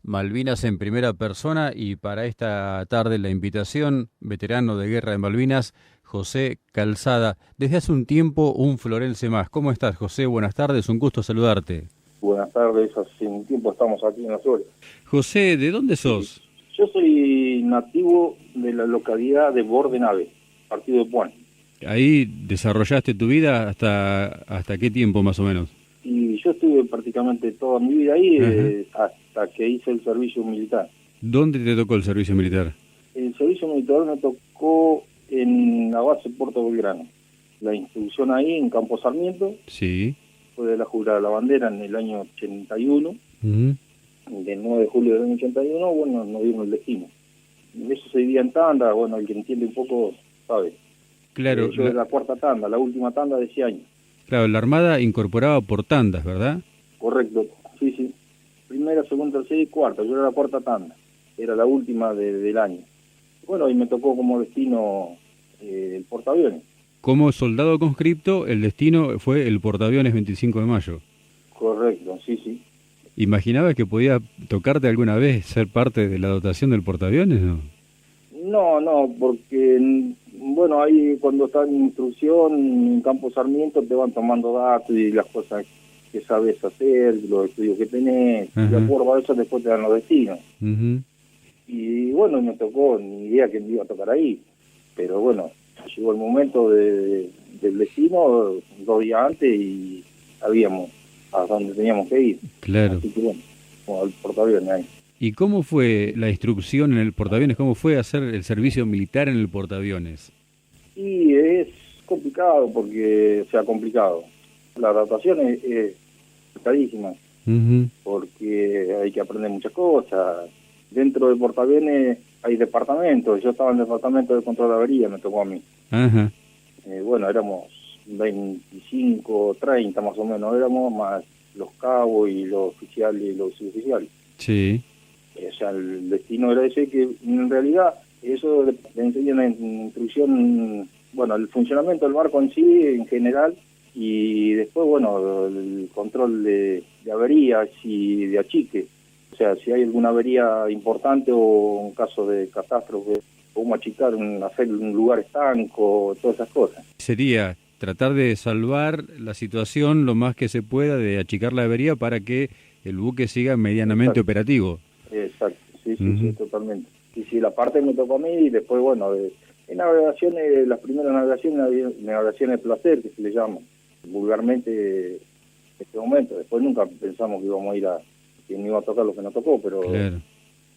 Malvinas en primera persona y para esta tarde la invitación, veterano de guerra de Malvinas, José Calzada. Desde hace un tiempo un florense más. ¿Cómo estás, José? Buenas tardes, un gusto saludarte. Buenas tardes, hace un tiempo estamos aquí en Azores. José, ¿de dónde Sí. sos? Yo soy nativo de la localidad de Bordenave, partido de Puan. Ahí desarrollaste tu vida hasta qué tiempo más o menos. Y yo estuve prácticamente toda mi vida ahí Ajá. hasta que hice el servicio militar. ¿Dónde te tocó el servicio militar? El servicio militar me tocó en la base Puerto Belgrano. La instrucción ahí en Campo Sarmiento, Sí. fue de la Jurada de la Bandera en el año 81. Ujú. Del 9 de julio del año 81, bueno, nos dimos el destino. Eso se dividía en tanda, bueno, el que entiende un poco sabe. Claro, Yo de la cuarta tanda, la última tanda de ese año. claro, la Armada incorporaba por tandas, ¿verdad? Correcto, sí, sí. Primera, segunda, tercera y cuarta. Yo era la cuarta tanda. Era la última del año. Bueno, y me tocó como destino el portaaviones. Como soldado conscripto, el destino fue el portaaviones 25 de mayo. Correcto, sí, sí. ¿Imaginabas que podía tocarte alguna vez ser parte de la dotación del portaaviones? No. No, porque, bueno, ahí cuando estás en instrucción en Campo Sarmiento te van tomando datos y las cosas que sabes hacer, los estudios que tenés, y de Ajá. acuerdo a eso después te dan los destinos. Ujú. Y bueno, me tocó, ni idea que me iba a tocar ahí, pero bueno, llegó el momento del destino 2 días antes y sabíamos a dónde teníamos que ir. Claro. Así que bueno, como al portaaviones ahí. ¿Y cómo fue la instrucción en el portaaviones? ¿Cómo fue hacer el servicio militar en el portaaviones? Y es complicado porque, o sea, complicado. La adaptación es complicadísima Ujú. porque hay que aprender muchas cosas. Dentro del portaaviones hay departamentos. Yo estaba en el departamento de control de avería, me tocó a mí. Ajá. Bueno, éramos 25, 30 más o menos, éramos más los cabos y los oficiales y los suboficiales. Sí. O sea, el destino era ese que en realidad eso le enseñan en instrucción, bueno, el funcionamiento del barco en sí en general y después, bueno, el control de averías y de achique. O sea, si hay alguna avería importante o un caso de catástrofe, cómo achicar, hacer un lugar estanco, todas esas cosas. Sería tratar de salvar la situación lo más que se pueda, de achicar la avería para que el buque siga medianamente Exacto. operativo. Exacto, sí, sí, sí, Ujú. totalmente. Y sí, la parte me tocó a mí y después, bueno, en navegaciones, las primeras navegaciones de placer, que se le llama vulgarmente en este momento. Después nunca pensamos que íbamos a ir que no iba a tocar lo que nos tocó, pero Claro.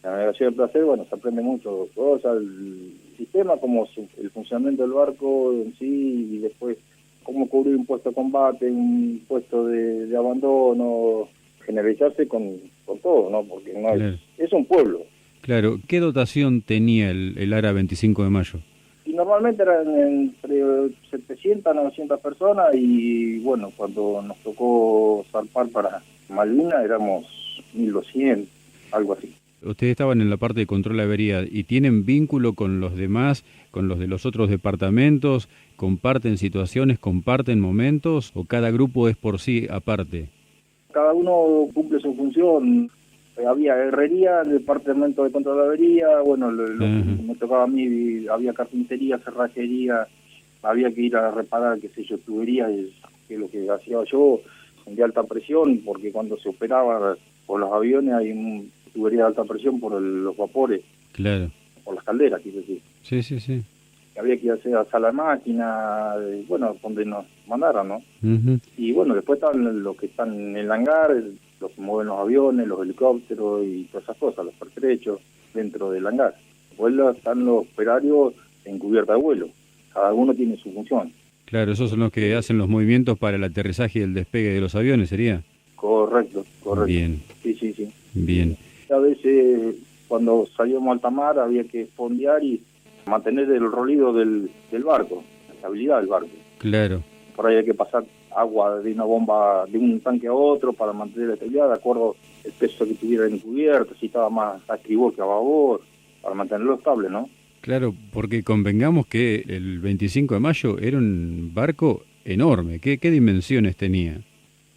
la navegación de placer, bueno, se aprende mucho cosas, el sistema, como el funcionamiento del barco en sí, y después cómo cubrir un puesto de combate, un puesto de abandono, generalizarse con todo, ¿no? Porque no Claro. es un pueblo. Claro. ¿Qué dotación tenía el ARA 25 de mayo? Y normalmente eran entre 700 a 900 personas y bueno, cuando nos tocó zarpar para Malvinas éramos 1200, algo así. Ustedes estaban en la parte de control de avería y tienen vínculo con los demás, con los de los otros departamentos, comparten situaciones, comparten momentos, o cada grupo es por sí aparte. Cada uno cumple su función. Había herrería, el departamento de control de avería, bueno, lo que Ajá. me tocaba a mí, había carpintería, cerrajería, había que ir a reparar, qué sé yo, tuberías, que es lo que hacía yo, de alta presión, porque cuando se operaba por los aviones hay tubería de alta presión por los vapores, Claro. por las calderas, quiero decir. Sí, sí, sí. Había que ir a hacer a sala de máquina, bueno, donde nos mandaran, ¿no? Ujú. Y bueno, después están los que están en el hangar, los que mueven los aviones, los helicópteros y todas esas cosas, los pertrechos dentro del hangar. Después están los operarios en cubierta de vuelo. Cada uno tiene su función. Claro, esos son los que hacen los movimientos para el aterrizaje y el despegue de los aviones, ¿sería? Correcto, correcto. Bien, Sí, sí, sí. bien. A veces cuando salíamos a alta mar había que fondear y mantener el rolido del barco, la estabilidad del barco. Claro. Por ahí hay que pasar agua de una bomba, de un tanque a otro para mantener la estabilidad, de acuerdo al peso que tuviera en cubierta, si estaba más a estribor que a babor, para mantenerlo estable, ¿no? Claro, porque convengamos que el 25 de mayo era un barco enorme. ¿Qué dimensiones tenía?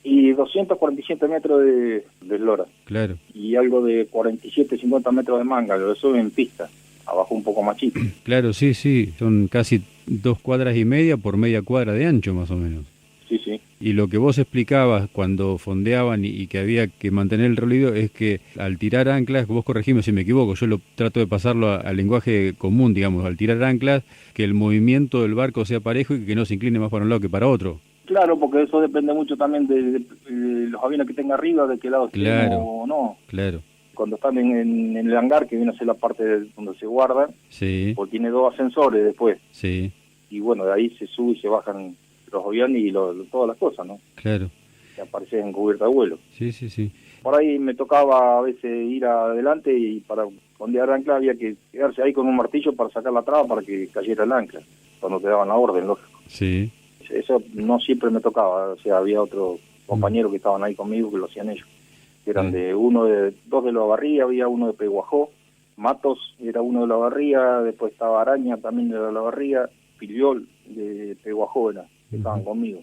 Y 247 metros de eslora. Claro. Y algo de 47, 50 metros de manga, eso en pista, abajo un poco más chico. Claro, sí, son casi 2 cuadras y media por media cuadra de ancho más o menos. Sí, sí. Y lo que vos explicabas cuando fondeaban y que había que mantener el relieve es que al tirar anclas, vos corregime si me equivoco, yo lo trato de pasarlo al lenguaje común, digamos, al tirar anclas, que el movimiento del barco sea parejo y que no se incline más para un lado que para otro. Claro, porque eso depende mucho también de los aviones que tenga arriba, de qué lado estén o no. Claro. Cuando están en el hangar, que viene a ser la parte donde se guardan, sí, porque tiene 2 ascensores después. Sí. Y bueno, de ahí se sube y se bajan los aviones y todas las cosas, ¿no? Claro. Que aparecen en cubierta de vuelo. Sí. Por ahí me tocaba a veces ir adelante y para fondear ancla había que quedarse ahí con un martillo para sacar la traba para que cayera el ancla, cuando te daban la orden, lógico. Sí. Eso no siempre me tocaba, o sea, había otros compañeros que estaban ahí conmigo que lo hacían ellos. Eran dos de la Barría, había uno de Peguajó, Matos era uno de la Barría, después estaba Araña también de la Barría, Filiol de Peguajó era, que estaban conmigo.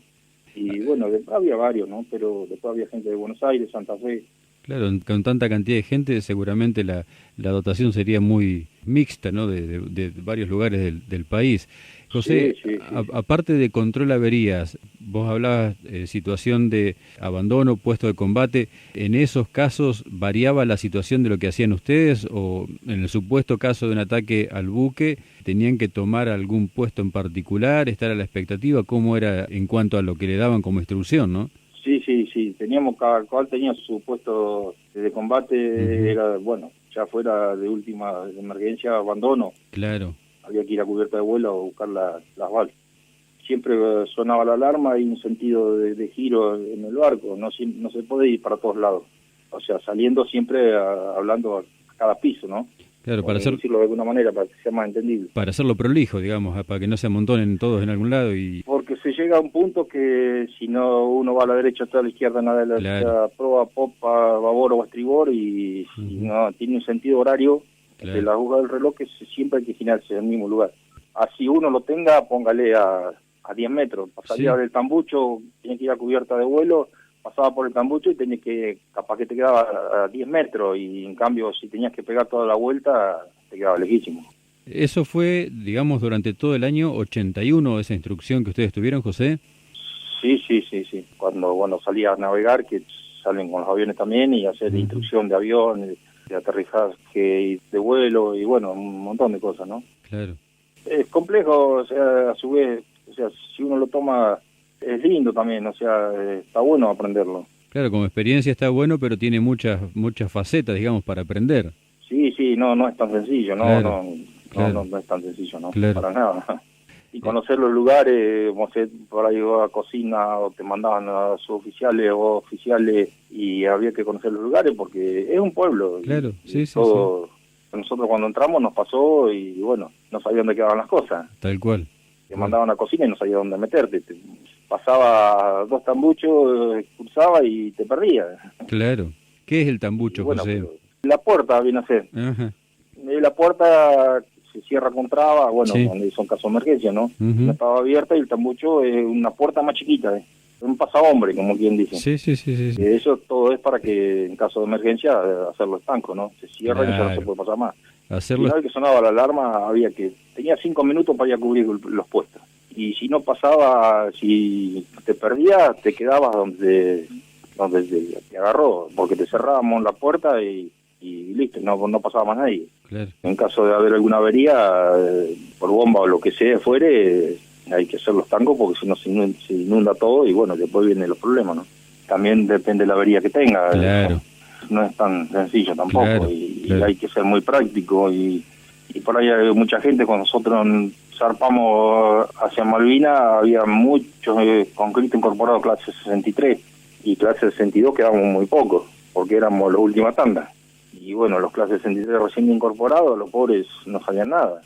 Y bueno, había varios, ¿no? Pero después había gente de Buenos Aires, Santa Fe. Claro, con tanta cantidad de gente seguramente la dotación sería muy mixta, ¿no? De varios lugares del país. José, sí. Aparte de control averías, vos hablabas situación de abandono, puesto de combate. ¿En esos casos variaba la situación de lo que hacían ustedes o en el supuesto caso de un ataque al buque tenían que tomar algún puesto en particular, estar a la expectativa? ¿Cómo era en cuanto a lo que le daban como instrucción, no? Sí. Teníamos, cada cual tenía su puesto de combate, era, bueno, ya fuera de última emergencia, abandono. Claro. Había que ir a cubierta de vuelo a buscar las balas. Siempre sonaba la alarma y un sentido de giro en el barco, no se puede ir para todos lados. O sea, saliendo siempre hablando a cada piso, ¿no? Claro, para decirlo de alguna manera, para que sea más entendible. Para hacerlo prolijo, digamos, para que no se amontonen todos en algún lado. Porque se llega a un punto que si no uno va a la derecha, está a la izquierda, nada de la proa, popa, babor o estribor, y si no tiene un sentido horario, de la aguja del reloj, que siempre hay que girarse en el mismo lugar. Así uno lo tenga, póngale a 10 metros. Salía del tambucho, tenía que ir a cubierta de vuelo, pasaba por el tambucho y tenía que, capaz que te quedaba a 10 metros, y en cambio si tenías que pegar toda la vuelta, te quedaba lejísimo. ¿Eso fue, digamos, durante todo el año 81, esa instrucción que ustedes tuvieron, José? Sí. Cuando salía a navegar, que salen con los aviones también, y hacer instrucción de avión, de aterrizaje y de vuelo, y bueno, un montón de cosas, ¿no? Claro. Es complejo, o sea, a su vez, o sea, si uno lo toma, es lindo también, o sea, está bueno aprenderlo. Claro, como experiencia está bueno, pero tiene muchas facetas, digamos, para aprender. Sí, no es tan sencillo, no es tan sencillo, no, para nada. Y conocer los lugares, por ahí a cocina, o te mandaban a suboficiales o oficiales, y había que conocer los lugares porque es un pueblo. Claro, sí. Nosotros cuando entramos nos pasó y bueno, no sabía dónde quedaban las cosas. Tal cual. Te mandaban a cocina y no sabía dónde meterte. Pasaba 2 tambuchos, expulsaba y te perdías. Claro. ¿Qué es el tambucho, José? La puerta viene a ser. Ajá. La puerta se cierra con traba, cuando son casos de emergencia, ¿no? No estaba abierta, y el tambucho es una puerta más chiquita, un pasahombre, como quien dice. Sí. Eso todo es para que en caso de emergencia hacerlo estanco, ¿no? Se cierra y ya no se puede pasar más. Y una vez que sonaba la alarma, tenía 5 minutos para ir a cubrir los puestos. Y si no pasaba, si te perdías, te quedabas donde te agarró, porque te cerrábamos la puerta y listo, no pasaba más nadie. Claro. En caso de haber alguna avería, por bomba o lo que sea fuere, hay que hacer los tangos, porque si no se inunda todo y bueno, después vienen los problemas, ¿no? También depende de la avería que tenga. Claro. No es tan sencillo tampoco, claro. Y hay que ser muy práctico, y por ahí hay mucha gente. Cuando nosotros zarpamos hacia Malvinas, había muchos concreto incorporados clase 63, y clase 62 quedamos muy pocos, porque éramos la última tanda. Y bueno, los clases 63 recién incorporados, los pobres no sabían nada.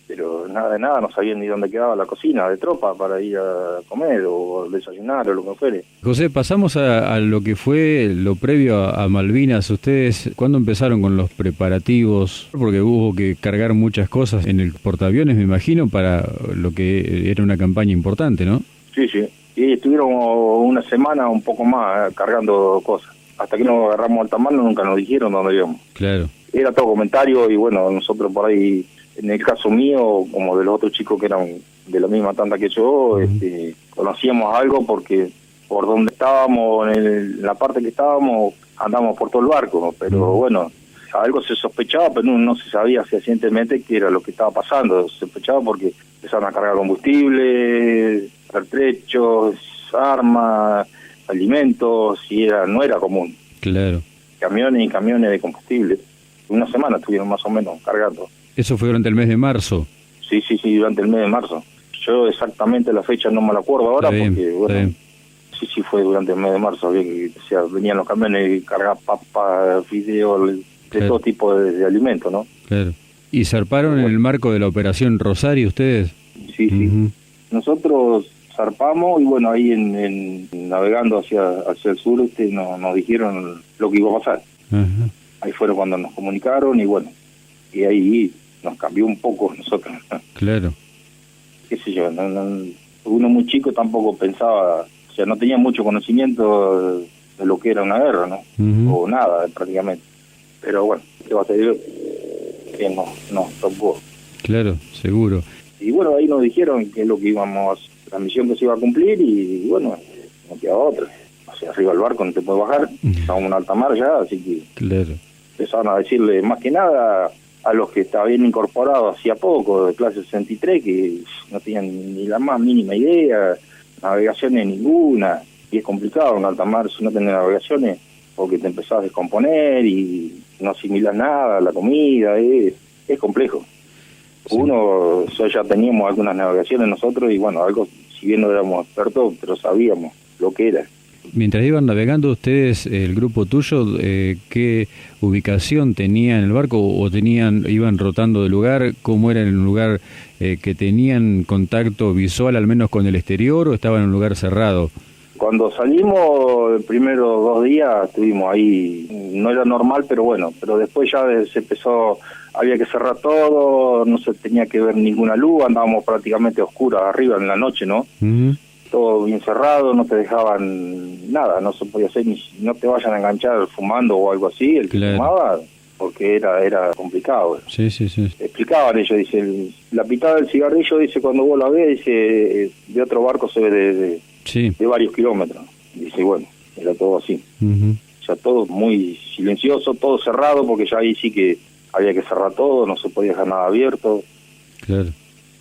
Pero nada de nada, no sabían ni dónde quedaba la cocina de tropa para ir a comer o desayunar o lo que fuere. José, pasamos a lo que fue lo previo a Malvinas. ¿Ustedes cuándo empezaron con los preparativos? Porque hubo que cargar muchas cosas en el portaaviones, me imagino, para lo que era una campaña importante, ¿no? Sí. Sí, estuvieron una semana, un poco más, cargando cosas. Hasta que nos agarramos alta mar, nunca nos dijeron dónde íbamos. Claro. Era todo comentario y bueno, nosotros por ahí, en el caso mío, como de los otros chicos que eran de la misma tanda que yo, conocíamos algo porque por donde estábamos, en la parte que estábamos, andamos por todo el barco, pero bueno, algo se sospechaba, pero no se sabía fehacientemente qué era lo que estaba pasando. Se sospechaba porque empezaron a cargar combustible, pertrechos, armas, alimentos, y no era común. Claro. Camiones y camiones de combustible. Una semana estuvieron más o menos cargando. ¿Eso fue durante el mes de marzo? Sí, durante el mes de marzo. Yo exactamente la fecha no me la acuerdo ahora, Está bien, porque bueno, sí fue durante el mes de marzo. Venían los camiones y cargaban papas, fideos, de todo tipo de alimentos, ¿no? Claro. ¿Y zarparon en el marco de la Operación Rosario ustedes? Sí. Nosotros zarpamos y bueno, ahí navegando hacia el sur nos dijeron lo que iba a pasar. Ajá. Ahí fueron cuando nos comunicaron y bueno, y ahí nos cambió un poco nosotros. Claro. Qué sé yo, uno muy chico tampoco pensaba, o sea, no tenía mucho conocimiento de lo que era una guerra, ¿no? O nada, prácticamente. Pero bueno, ¿qué va a ser? Que nos tocó. Claro, seguro. Y bueno, ahí nos dijeron que es lo que íbamos, la misión que se iba a cumplir y bueno, no queda otra. O sea, arriba del barco no te puedes bajar, estamos en alta mar ya, así que claro. Empezaron a decirle más que nada a los que estaban incorporados hacía poco, de clase 63, que no tenían ni la más mínima idea, navegaciones ninguna, y es complicado en alta mar si no tenés navegaciones, porque te empezás a descomponer y no asimilas nada, la comida, es complejo. Sí. Ya teníamos algunas navegaciones nosotros y bueno, algo, si bien no éramos expertos, pero sabíamos lo que era. Mientras iban navegando ustedes, el grupo tuyo, ¿qué ubicación tenía en el barco o iban rotando de lugar? ¿Cómo era en un lugar que tenían contacto visual al menos con el exterior o estaban en un lugar cerrado? Cuando salimos, los primeros 2 días estuvimos ahí, no era normal, pero bueno, pero después ya se empezó, había que cerrar todo, no se tenía que ver ninguna luz, andábamos prácticamente oscuras arriba en la noche, ¿no? Todo bien cerrado, no te dejaban nada, no se podía hacer, no te vayan a enganchar fumando o algo así, el que fumaba, porque era complicado. Sí. Explicaban ellos, dice, la pitada del cigarrillo, dice, cuando vos la ves, dice, de otro barco se ve de varios kilómetros. Dice, bueno, era todo así. O sea, todo muy silencioso, todo cerrado, porque ya ahí sí que había que cerrar todo, no se podía dejar nada abierto. Claro.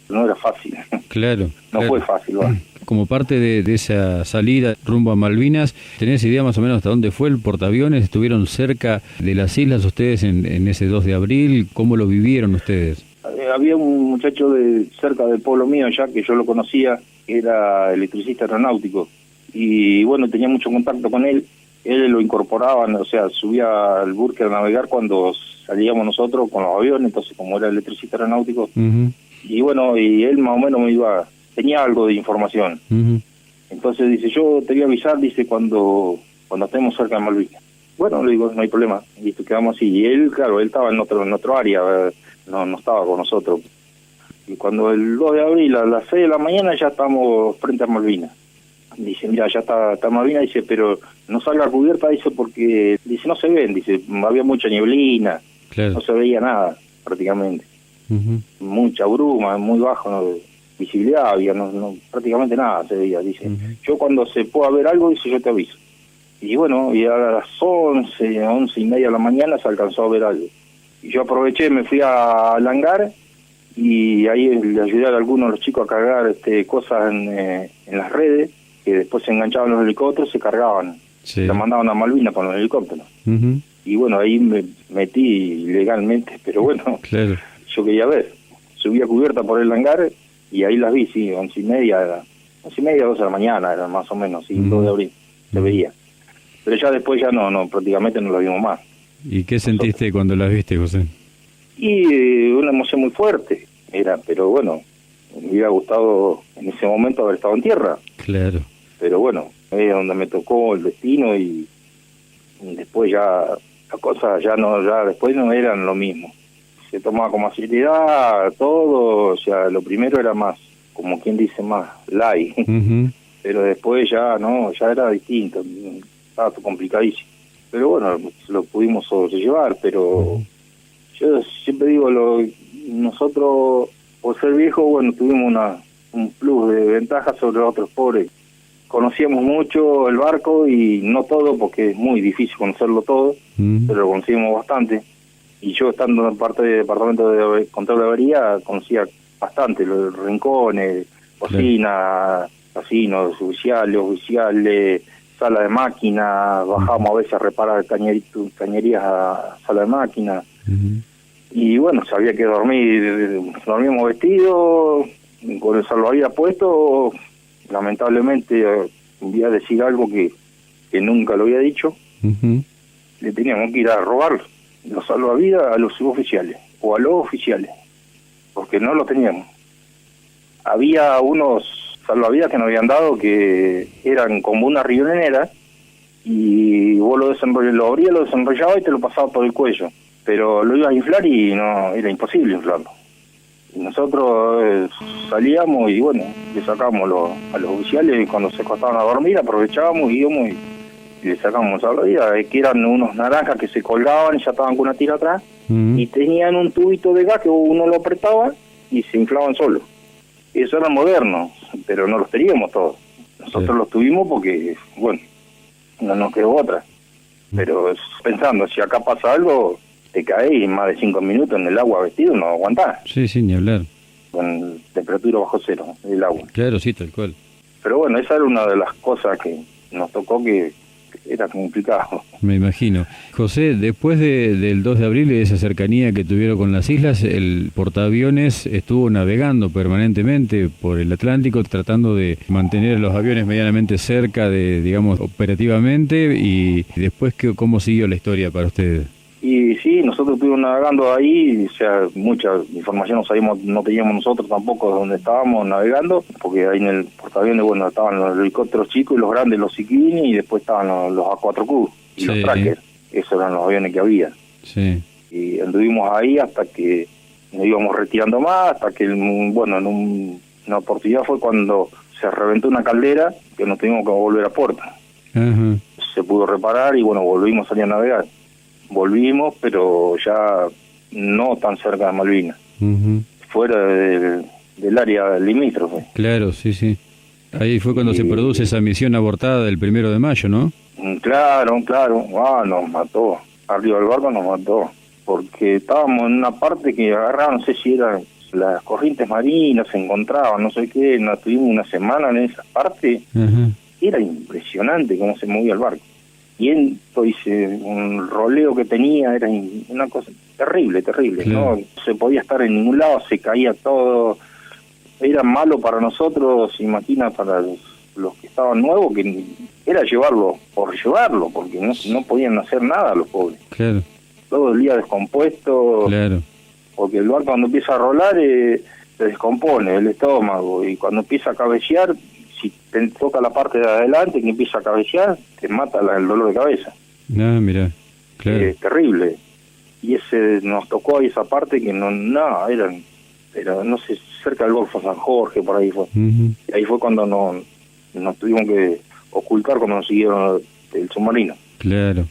No era fácil. Claro. No fue fácil, ¿va? Como parte de esa salida rumbo a Malvinas, ¿tenés idea más o menos hasta dónde fue el portaaviones? ¿Estuvieron cerca de las islas ustedes en ese 2 de abril? ¿Cómo lo vivieron ustedes? Había un muchacho cerca del pueblo mío ya, que yo lo conocía, que era electricista aeronáutico. Y bueno, tenía mucho contacto con él. Él lo incorporaban, o sea, subía al buque a navegar cuando salíamos nosotros con los aviones, entonces como era electricista aeronáutico. Y bueno, y él más o menos tenía algo de información. Entonces dice, yo te voy a avisar, dice, cuando estemos cerca de Malvinas. Bueno, le digo, no hay problema, y quedamos así. Y él, claro, él estaba en otro área, no estaba con nosotros. Y cuando el 2 de abril a las 6 de la mañana ya estamos frente a Malvinas. Dice, mira, ya está Malvinas, dice, pero no salga a cubierta, dice, porque, dice, no se ven, dice, había mucha nieblina, claro. No se veía nada, prácticamente. Mucha bruma, muy bajo, ¿no? Visibilidad había, prácticamente nada se veía, dice. Yo cuando se pueda ver algo, dice, yo te aviso. Y bueno, y a las 11:30 de la mañana se alcanzó a ver algo. Y yo aproveché, me fui al hangar y ahí le ayudé a algunos de los chicos a cargar cosas en las redes, que después se enganchaban los helicópteros, se cargaban, se mandaban a Malvinas con los helicópteros. Y bueno, ahí me metí ilegalmente, pero bueno, claro. Yo quería ver. Subí a cubierta por el hangar y ahí las vi, sí, 11:30, 12 de la mañana, era más o menos, sí, 2 de abril, se veía. Pero ya después ya no, prácticamente no las vimos más. ¿Y qué sentiste cuando las viste, José? Y una emoción muy fuerte, pero bueno, me hubiera gustado en ese momento haber estado en tierra. Claro. Pero bueno, es donde me tocó el destino y después ya las cosas ya después no eran lo mismo. Se tomaba con más seriedad todo, o sea, lo primero era más, como quien dice, más light. pero después ya no, ya era distinto, estaba todo complicadísimo. Pero bueno, lo pudimos sobrellevar, pero yo siempre digo, nosotros, por ser viejos, bueno, tuvimos un plus de ventaja sobre los otros pobres. Conocíamos mucho el barco y no todo, porque es muy difícil conocerlo todo, pero lo conocíamos bastante. Y yo, estando en parte del departamento de control de avería, conocía bastante los rincones, cocina, casinos, oficiales, sala de máquina, bajamos a veces a reparar cañerías a sala de máquina. Y bueno, sabía que dormíamos vestidos, con el salvavidas puesto. Lamentablemente, voy a decir algo que nunca lo había dicho, le teníamos que ir a robar los salvavidas a los suboficiales, o a los oficiales, porque no lo teníamos. Había unos salvavidas que nos habían dado que eran como una riñonera, y vos lo abrías, lo desenrollabas y te lo pasabas por el cuello, pero lo ibas a inflar y no, era imposible inflarlo. Y nosotros salíamos y bueno, le sacábamos a los oficiales, y cuando se acostaban a dormir aprovechábamos y íbamos y le sacábamos salvavidas, que eran unos naranjas que se colgaban y ya estaban con una tira atrás, y tenían un tubito de gas que uno lo apretaba y se inflaban solos. Eso era moderno, pero no los teníamos todos. Nosotros los tuvimos porque, bueno, no nos quedó otra. Pero pensando, si acá pasa algo, te caes y más de 5 minutos en el agua vestido no aguantás. Sí, ni hablar. Con temperatura bajo cero, el agua. Claro, sí, tal cual. Pero bueno, esa era una de las cosas que nos tocó, que era complicado. Me imagino. José, después del 2 de abril y de esa cercanía que tuvieron con las islas, el portaaviones estuvo navegando permanentemente por el Atlántico, tratando de mantener a los aviones medianamente cerca de, digamos, operativamente. Y después, ¿cómo siguió la historia para ustedes? Y sí, nosotros estuvimos navegando ahí, o sea, mucha información no teníamos nosotros tampoco de dónde estábamos navegando, porque ahí en el portaaviones, bueno, estaban los helicópteros chicos y los grandes, los Zikini, y después estaban los A4Q y los Tracker. Esos eran los aviones que había. Sí. Y anduvimos ahí hasta que nos íbamos retirando más, hasta que, bueno, en una oportunidad fue cuando se reventó una caldera, que nos tuvimos que volver a puerto. Se pudo reparar y bueno, volvimos a salir a navegar. Volvimos, pero ya no tan cerca de Malvinas, fuera del área limítrofe. Claro, sí. Ahí fue cuando se produce esa misión abortada del 1 de mayo, ¿no? Claro. Nos mató. Arriba del barco nos mató. Porque estábamos en una parte que agarraban, no sé si eran las corrientes marinas, se encontraban, no sé qué. Nos tuvimos una semana en esa parte. Era impresionante cómo se movía el barco. Viento y un roleo que tenía, era una cosa terrible, claro. No se podía estar en ningún lado, se caía todo, era malo para nosotros, imagina, para los que estaban nuevos, que era llevarlo por llevarlo, porque no podían hacer nada los pobres. Claro. Todo el día descompuesto, claro. Porque el barco cuando empieza a rolar se descompone el estómago, y cuando empieza a cabecear, si te toca la parte de adelante que empieza a cabecear, te mata el dolor de cabeza. Mira, claro. Es terrible. Y nos tocó ahí esa parte que pero no sé, cerca del Golfo San Jorge, por ahí fue. Y ahí fue cuando nos tuvimos que ocultar cuando nos siguieron el submarino. Claro.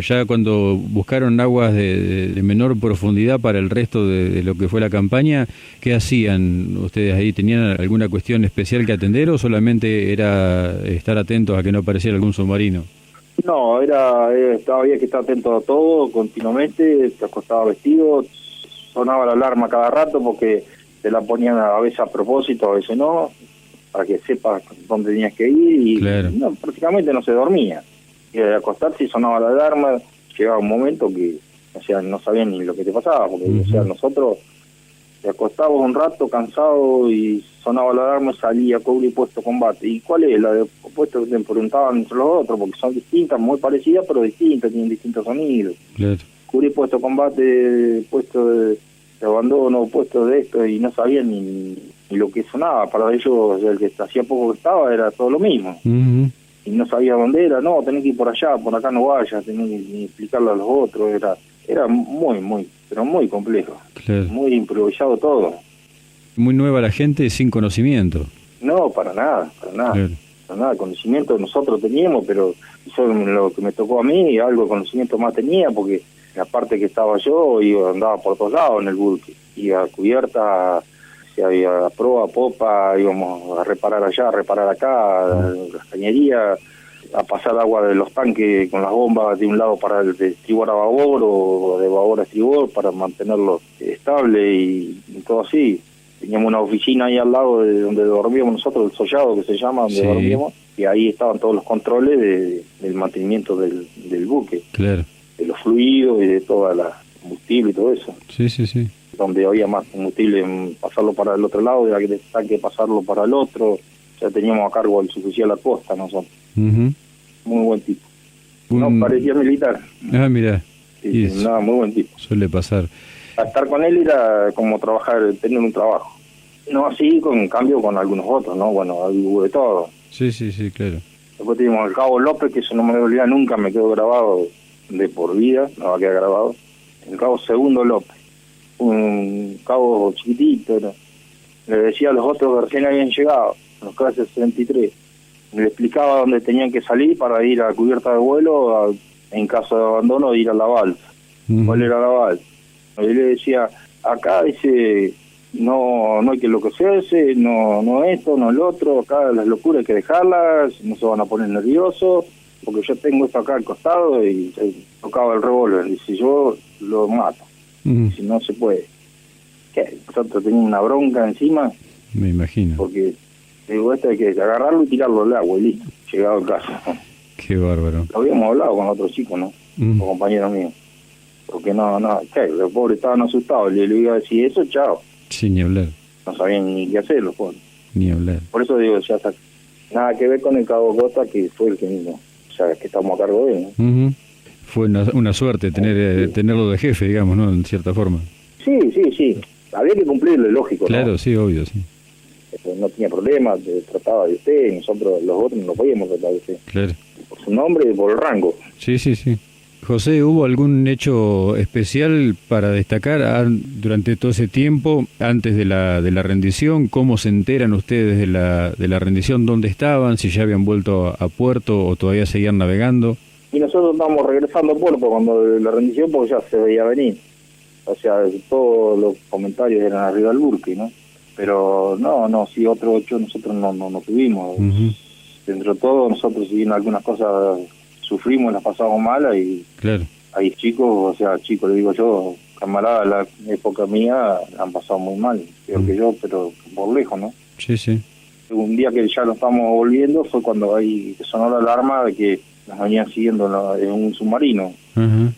Ya cuando buscaron aguas de menor profundidad para el resto de lo que fue la campaña, ¿qué hacían ustedes ahí? ¿Tenían alguna cuestión especial que atender o solamente era estar atentos a que no apareciera algún submarino? No, había que estar atento a todo continuamente, te acostaba vestido, sonaba la alarma cada rato porque te la ponían a veces a propósito, a veces no, para que sepas dónde tenías que ir, y claro. No, prácticamente no se dormía. Y de acostarse y sonaba la alarma, llegaba un momento que, o sea, no sabían ni lo que te pasaba, porque o sea, nosotros te acostábamos un rato cansado y sonaba la alarma, salía cubrir puesto combate. ¿Y cuál es? La de puesto que te preguntaban entre los otros, porque son distintas, muy parecidas, pero distintas, tienen distintos sonidos. Claro. Cubrir puesto combate, puesto de abandono, puesto de esto, y no sabían ni lo que sonaba. Para ellos, el que hacía poco que estaba, era todo lo mismo. Y no sabía dónde era, no, tenés que ir por allá, por acá no vayas, tenés que explicarle a los otros, era muy complejo, claro. Muy improvisado todo. Muy nueva la gente sin conocimiento. No, para nada. Claro. nada, conocimiento nosotros teníamos, pero eso lo que me tocó a mí, algo de conocimiento más tenía, porque la parte que estaba yo andaba por todos lados en el buque, iba a cubierta, si había proa, popa, íbamos a reparar allá, a reparar acá, a las cañerías, a pasar agua de los tanques con las bombas de un lado para el de estribor a babor o de babor a estribor para mantenerlo estable y todo así. Teníamos una oficina ahí al lado de donde dormíamos nosotros, el sollado que se llama, donde dormíamos, y ahí estaban todos los controles del mantenimiento del buque, claro, de los fluidos y de toda la combustible y todo eso. Sí, sí, sí. Donde había más combustible, pasarlo para el otro lado, y de tanque pasarlo para el otro. Ya teníamos a cargo el suboficial Acosta nosotros. Uh-huh. Muy buen tipo. No, parecía militar. Ah, mira. Sí, nada, muy buen tipo. Suele pasar. A estar con él era como trabajar, tener un trabajo. No así, con cambio con algunos otros, ¿no? Bueno, hubo de todo. Sí, sí, sí, claro. Después teníamos al Cabo López, que eso no me voy a olvidar nunca, me quedó grabado de por vida, no va a quedar grabado. El Cabo Segundo López, un cabo chiquitito, ¿no? Le decía a los otros que recién habían llegado, los clases 63, le explicaba dónde tenían que salir para ir a cubierta de vuelo, en caso de abandono, ir a la balsa. ¿Cuál era la balsa? Y le decía, acá dice, no hay que enloquecerse, no esto, no el otro, acá las locuras hay que dejarlas, no se van a poner nerviosos, porque yo tengo esto acá al costado y tocaba el revólver, dice, yo lo mato, si no se puede. ¿Qué? Nosotros teníamos una bronca encima. Me imagino. Porque, digo, esto hay que agarrarlo y tirarlo al agua y listo, llegado a casa. Qué bárbaro. Lo habíamos hablado con otros chicos, ¿no? Con compañeros míos. Porque no, los pobres estaban asustados, le iba a decir eso, chao. Sí, ni hablar. No sabían ni qué hacer los pobres. Ni hablar. Por eso digo, ya está, nada que ver con el Cabo Costa, que fue el que mismo, o sea, que estamos a cargo de él, ¿no? Uh-huh. Fue una suerte tenerlo de jefe, digamos, ¿no? En cierta forma. Sí. Había que cumplirlo, lógico, claro, ¿no? Sí, obvio, sí. No tenía problema, trataba de usted, nosotros los otros no podíamos tratar de usted. Claro. Por su nombre y por el rango. Sí. José, ¿hubo algún hecho especial para destacar durante todo ese tiempo, antes de la rendición? ¿Cómo se enteran ustedes de la rendición? ¿Dónde estaban? ¿Si ya habían vuelto a puerto o todavía seguían navegando? Y nosotros estábamos regresando a puerto cuando la rendición, porque ya se veía venir. O sea, todos los comentarios eran arriba del buque, ¿no? Pero sí, otro hecho nosotros no tuvimos. Uh-huh. Dentro de todo, nosotros si bien algunas cosas sufrimos, las pasamos malas y claro. Hay chicos, le digo yo, camaradas de la época mía han pasado muy mal, peor que yo, pero por lejos, ¿no? Sí. Un día que ya lo estamos volviendo fue cuando ahí sonó la alarma de que nos venían siguiendo en un submarino. Uh-huh.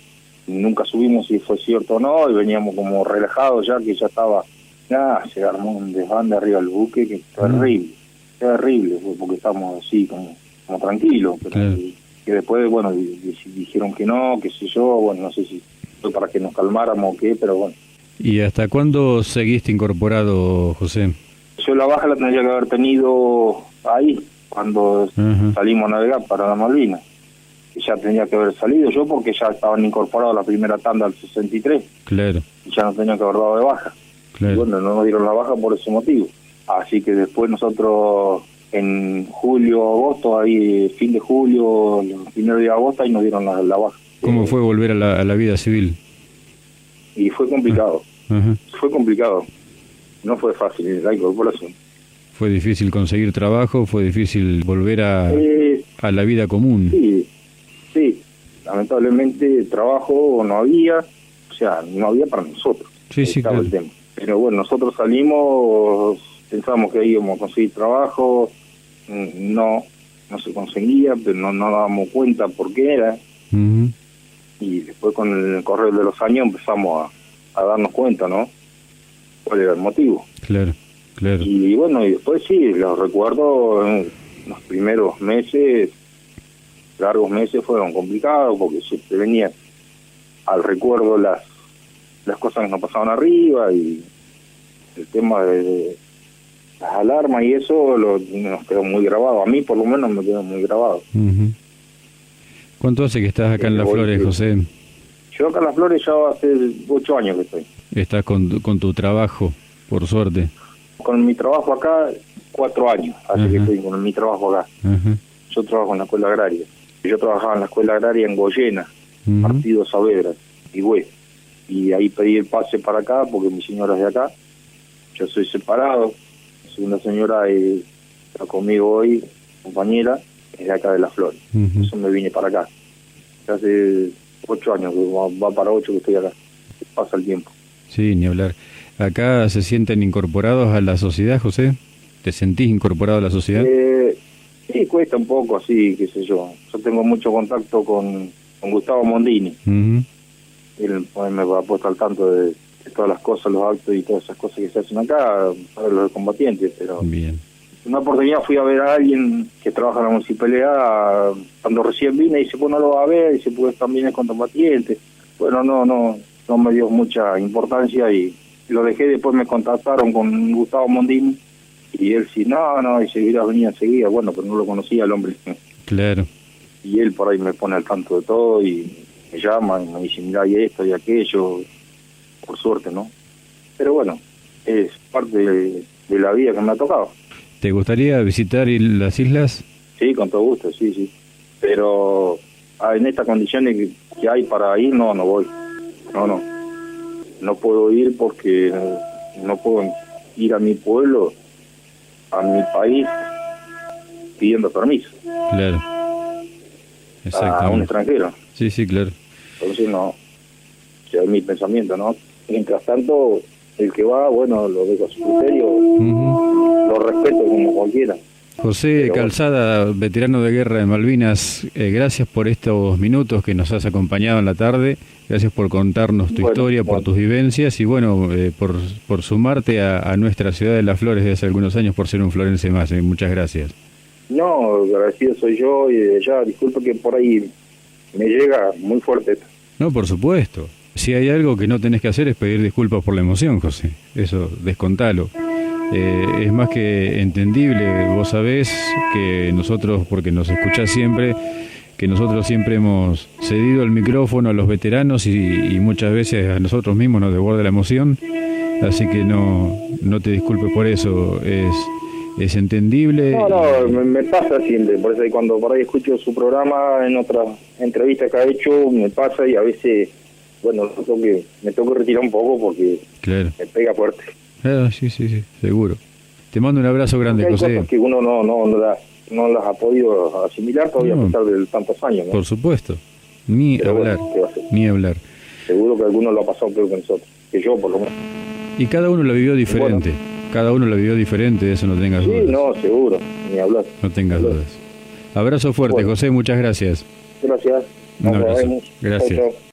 Nunca subimos si fue cierto o no, y veníamos como relajados ya, que ya estaba, se armó un desbande arriba del buque, que terrible, porque estábamos así como tranquilos, pero claro. Que después, bueno, dijeron que no, qué sé yo, bueno, no sé si fue para que nos calmáramos o qué, pero bueno. ¿Y hasta cuándo seguiste incorporado, José? Yo la baja la tendría que haber tenido ahí, cuando salimos a navegar para la Malvinas. Ya tenía que haber salido yo porque ya estaban incorporados la primera tanda al 63. Claro. Y ya no tenía que haber dado de baja. Claro. Y bueno, no nos dieron la baja por ese motivo. Así que después nosotros en julio, agosto, ahí fin de julio, el primer día de agosto, ahí nos dieron la baja. ¿Cómo fue volver a la vida civil? Y fue complicado. Uh-huh. Fue complicado. No fue fácil la incorporación. ¿Fue difícil conseguir trabajo? ¿Fue difícil volver a la vida común? Sí. Lamentablemente trabajo no había, o sea, no había para nosotros. Sí, claro. El tema. Pero bueno, nosotros salimos, pensamos que íbamos a conseguir trabajo, no se conseguía, pero no dábamos cuenta por qué era. Uh-huh. Y después con el correr de los años empezamos a darnos cuenta, ¿no? ¿Cuál era el motivo? Claro. Y bueno, y después sí, los recuerdo, los primeros meses, largos meses fueron complicados porque siempre venía al recuerdo las cosas que nos pasaban arriba y el tema de las alarmas y eso nos quedó muy grabado. A mí por lo menos me quedó muy grabado. Uh-huh. ¿Cuánto hace que estás acá en Las Flores, José? Yo acá en Las Flores ya hace 8 años que estoy. ¿Estás con tu trabajo, por suerte? Con mi trabajo acá, 4 años, hace que estoy con mi trabajo acá. Yo trabajo en la escuela agraria. Yo trabajaba en la escuela agraria en Goyena, Partido Saavedra, y güey. Y ahí pedí el pase para acá porque mi señora es de acá. Yo soy separado. Una señora está conmigo hoy, compañera, es de acá de Las Flores. Eso me vine para acá. Hace 8 años, va para 8 que estoy acá. Pasa el tiempo. Sí, ni hablar. ¿Acá se sienten incorporados a la sociedad, José? ¿Te sentís incorporado a la sociedad? Sí, cuesta un poco así, qué sé yo. Yo tengo mucho contacto con Gustavo Mondini. Él me ha puesto al tanto de todas las cosas, los actos y todas esas cosas que se hacen acá para los combatientes. Pero bien. Una oportunidad fui a ver a alguien que trabaja en la municipalidad cuando recién vine y dice, pues no lo va a ver, dice, pues también es combatiente. Bueno, no me dio mucha importancia y lo dejé. Después me contactaron con Gustavo Mondini y él sí, no, y seguirá, venía enseguida. Bueno, pero no lo conocía el hombre. Claro. Y él por ahí me pone al tanto de todo y me llama y me dice, mirá, y esto y aquello, por suerte, ¿no? Pero bueno, es parte de la vida que me ha tocado. ¿Te gustaría visitar las islas? Sí, con todo gusto, sí. Pero en estas condiciones que hay para ir, no voy. No puedo ir porque no puedo ir a mi pueblo, a mi país, pidiendo permiso. Claro. Exactamente. A un extranjero. Sí, claro. Entonces no, es mi pensamiento, ¿no? Mientras tanto, el que va, bueno, lo dejo a su criterio, lo respeto como cualquiera. José Pero Calzada, veterano de guerra de Malvinas, gracias por estos minutos que nos has acompañado en la tarde, gracias por contarnos tu historia, por tus vivencias y bueno, por sumarte a nuestra ciudad de Las Flores de hace algunos años, por ser un florense más. Muchas gracias. No, agradecido soy yo y de allá, disculpe que por ahí me llega muy fuerte esto. No, por supuesto. Si hay algo que no tenés que hacer es pedir disculpas por la emoción, José. Eso, descontalo. Es más que entendible. Vos sabés que nosotros, porque nos escuchás siempre, que nosotros siempre hemos cedido el micrófono a los veteranos y muchas veces a nosotros mismos nos desborda la emoción. Así que no te disculpes por eso. Es entendible. No, me pasa siempre. Por eso cuando por ahí escucho su programa, en otra entrevista que ha hecho, me pasa y a veces, bueno, me tengo que retirar un poco porque claro, me pega fuerte. Sí, seguro. Te mando un abrazo grande, hay José. Cosas que uno no las ha podido asimilar todavía a pesar de tantos años, ¿no? Por supuesto. Ni hablar. Seguro que alguno lo ha pasado peor que nosotros, que yo por lo menos. Y cada uno lo vivió diferente. Cada uno lo vivió diferente, de eso no tengas dudas. Sí, no, seguro, ni hablar. No tengas dudas. Abrazo fuerte, José, muchas gracias. Gracias. Un abrazo. Gracias. Chau.